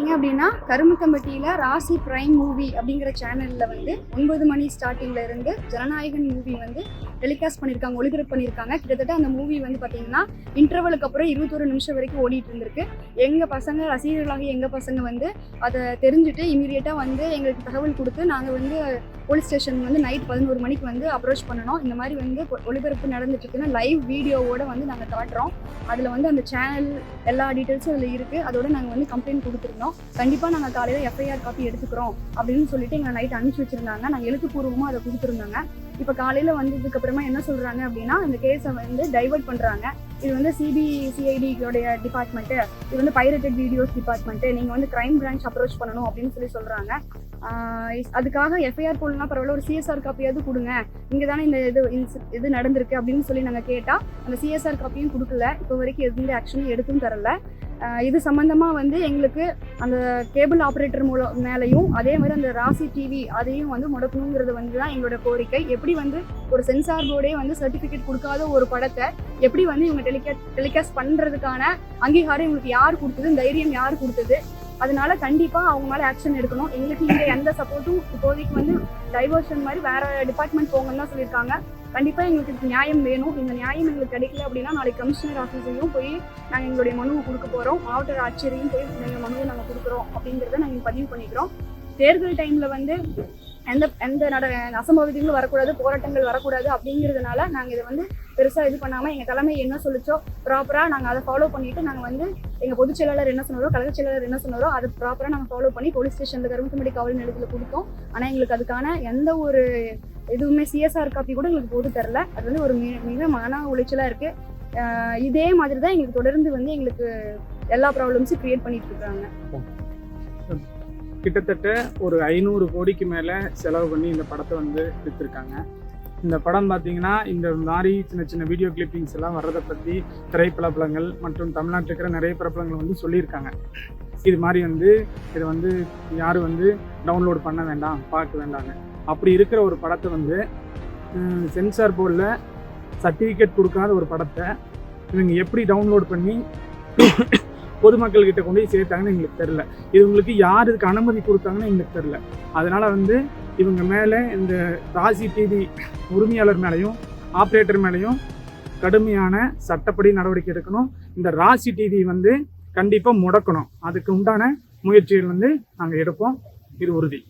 பார்த்தீங்க அப்படின்னா கருமத்தம்பட்டியில் ராசி பிரைம் மூவி அப்படிங்கிற சேனலில் வந்து 9 மணி ஸ்டார்டிங்கில் இருந்து ஜனநாயகன் மூவி வந்து டெலிகாஸ்ட் பண்ணியிருக்காங்க, ஒளிபரப்பு பண்ணியிருக்காங்க. கிட்டத்தட்ட அந்த மூவி வந்து பார்த்தீங்கன்னா இன்டர்வலுக்கு அப்புறம் 21 நிமிஷம் வரைக்கும் ஓடிட்டு இருந்திருக்கு. எங்கள் பசங்க ரசிகர்களாக எங்கள் பசங்க வந்து அதை தெரிஞ்சுட்டு இமீடியட்டாக வந்து எங்களுக்கு தகவல் கொடுத்து நாங்கள் வந்து போலீஸ் ஸ்டேஷன் வந்து நைட் 11 மணிக்கு வந்து அப்ரோச் பண்ணணும். இந்த மாதிரி வந்து ஒளிபரப்பு நடந்துட்டு இருக்குன்னு லைவ் வீடியோவோட வந்து நாங்கள் காட்டுறோம். அதில் வந்து அந்த சேனல் எல்லா டீட்டெயில்ஸும் அதில் இருக்குது. அதோட நாங்கள் வந்து கம்ப்ளைண்ட் கொடுத்துருந்தோம். கண்டிப்பாக நாங்கள் காலையில் எஃப்ஐஆர் காப்பி எடுத்துக்கிறோம் அப்படின்னு சொல்லிட்டு எங்களை நைட் அனுப்பிச்சி வச்சுருந்தாங்க. நாங்கள் எழுத்துப்பூர்வமாக அதை கொடுத்துருந்தாங்க. இப்போ காலையில் வந்ததுக்கப்புறமா என்ன சொல்கிறாங்க அப்படின்னா இந்த கேஸை வந்து டைவர்ட் பண்ணுறாங்க. இது வந்து சிபிசிஐடியோடைய டிபார்ட்மெண்ட்டு, இது வந்து பைரேட்டட் வீடியோஸ் டிபார்ட்மெண்ட்டு, நீங்கள் வந்து கிரைம் பிரான்ச் அப்ரோச் பண்ணணும் அப்படின்னு சொல்கிறாங்க. அதுக்காக எஃப்ஐஆர் போடலாம் பரவாயில்ல, ஒரு சிஎஸ்ஆர் காப்பியாவது கொடுங்க, இங்கே தானே இந்த இது நடந்திருக்கு அப்படின்னு சொல்லி நாங்கள் கேட்டால் அந்த சிஎஸ்ஆர் காப்பியும் கொடுக்கல. இப்போ வரைக்கும் எந்த ஆக்ஷனும் எடுத்தும் தரல. இது சம்மந்தமாக வந்து எங்களுக்கு அந்த கேபிள் ஆப்ரேட்டர் மேலேயும் அதே மாதிரி அந்த ராசி டிவி அதையும் வந்து முடக்கணுங்கிறது வந்து தான் எங்களோட கோரிக்கை. எப்படி வந்து ஒரு சென்சார் போர்டே வந்து சர்டிஃபிகேட் கொடுக்காத ஒரு படத்தை எப்படி வந்து இவங்க டெலிகாஸ்ட் பண்ணுறதுக்கான அங்கீகாரம் இவங்களுக்கு யார் கொடுத்தது, தைரியம் யார் கொடுத்தது? அதனால கண்டிப்பாக அவங்க மேலே ஆக்ஷன் எடுக்கணும். எங்களுக்கு இங்கே எந்த சப்போர்ட்டும் இப்போதைக்கு வந்து டைவர்ஷன் மாதிரி வேறு டிபார்ட்மெண்ட் போங்கன்னு தான் சொல்லியிருக்காங்க. கண்டிப்பாக எங்களுக்கு நியாயம் வேணும். இந்த நியாயம் எங்களுக்கு கிடைக்கல அப்படின்னா நாளைக்கு கமிஷனர் ஆஃபீஸையும் போய் நாங்கள் எங்களுடைய மனுவை கொடுக்க போகிறோம். மாவட்ட ஆட்சியரையும் போய் எங்கள் மனுவை நாங்கள் கொடுக்குறோம் அப்படிங்கிறத நாங்கள் பதிவு பண்ணிக்கிறோம். தேர்தல் டைமில் வந்து எந்த அசம்பாவிதங்களும் வரக்கூடாது, போராட்டங்கள் வரக்கூடாது அப்படிங்கிறதுனால நாங்கள் இதை வந்து பெருசாக இது பண்ணாமல் எங்கள் தலைமை என்ன சொல்லிச்சோ ப்ராப்பராக நாங்கள் அதை ஃபாலோ பண்ணிவிட்டு நாங்கள் வந்து எங்கள் பொதுச் செயலாளர் என்ன சொன்னாரோ, கழக செயலாளர் என்ன சொன்னாரோ அதை ப்ராப்பராக நாங்கள் ஃபாலோ பண்ணி போலீஸ் ஸ்டேஷனில் கருமத்தம்பட்டி காவல் நிலையத்தில் கொடுத்தோம். ஆனால் எங்களுக்கு அதுக்கான எந்த ஒரு எதுவுமே சிஎஸ்ஆர் காப்பி கூட எங்களுக்கு போட்டு தரல. அது வந்து ஒரு மிக மன உளைச்சலாக இருக்குது. இதே மாதிரி தான் எங்களுக்கு தொடர்ந்து வந்து எங்களுக்கு எல்லா ப்ராப்ளம்ஸும் க்ரியேட் பண்ணிட்டு இருக்காங்க. கிட்டத்தட்ட ஒரு 500 கோடிக்கு மேலே செலவு பண்ணி இந்த படத்தை வந்து எடுத்திருக்காங்க. இந்த படம் பார்த்தீங்கன்னா இந்த மாதிரி சின்ன சின்ன வீடியோ கிளிப்பிங்ஸ் எல்லாம் வர்றதை பற்றி திரைப்படங்கள் மற்றும் தமிழ்நாட்டில் இருக்கிற நிறைய பிரபலங்கள் வந்து சொல்லியிருக்காங்க. இது மாதிரி வந்து இதை வந்து யாரும் வந்து டவுன்லோட் பண்ண வேண்டாம், பார்க்க வேண்டாங்க. அப்படி இருக்கிற ஒரு படத்தை வந்து சென்சார் போர்டில் சர்டிஃபிகேட் கொடுக்காத ஒரு படத்தை இவங்க எப்படி டவுன்லோட் பண்ணி பொதுமக்கள்கிட்ட கொண்டு போய் சேர்த்தாங்கன்னு எங்களுக்கு தெரில. இது உங்களுக்கு யார் இதுக்கு அனுமதி கொடுத்தாங்கன்னு எங்களுக்கு தெரில. அதனால் வந்து இவங்க மேலே இந்த ராசி டிவி உரிமையாளர் மேலேயும் ஆப்ரேட்டர் மேலேயும் கடுமையான சட்டப்படி நடவடிக்கை எடுக்கணும். இந்த ராசி டிவி வந்து கண்டிப்பாக முடக்கணும். அதுக்கு உண்டான முயற்சிகள் வந்து நாங்கள் எடுப்போம். இது உறுதி.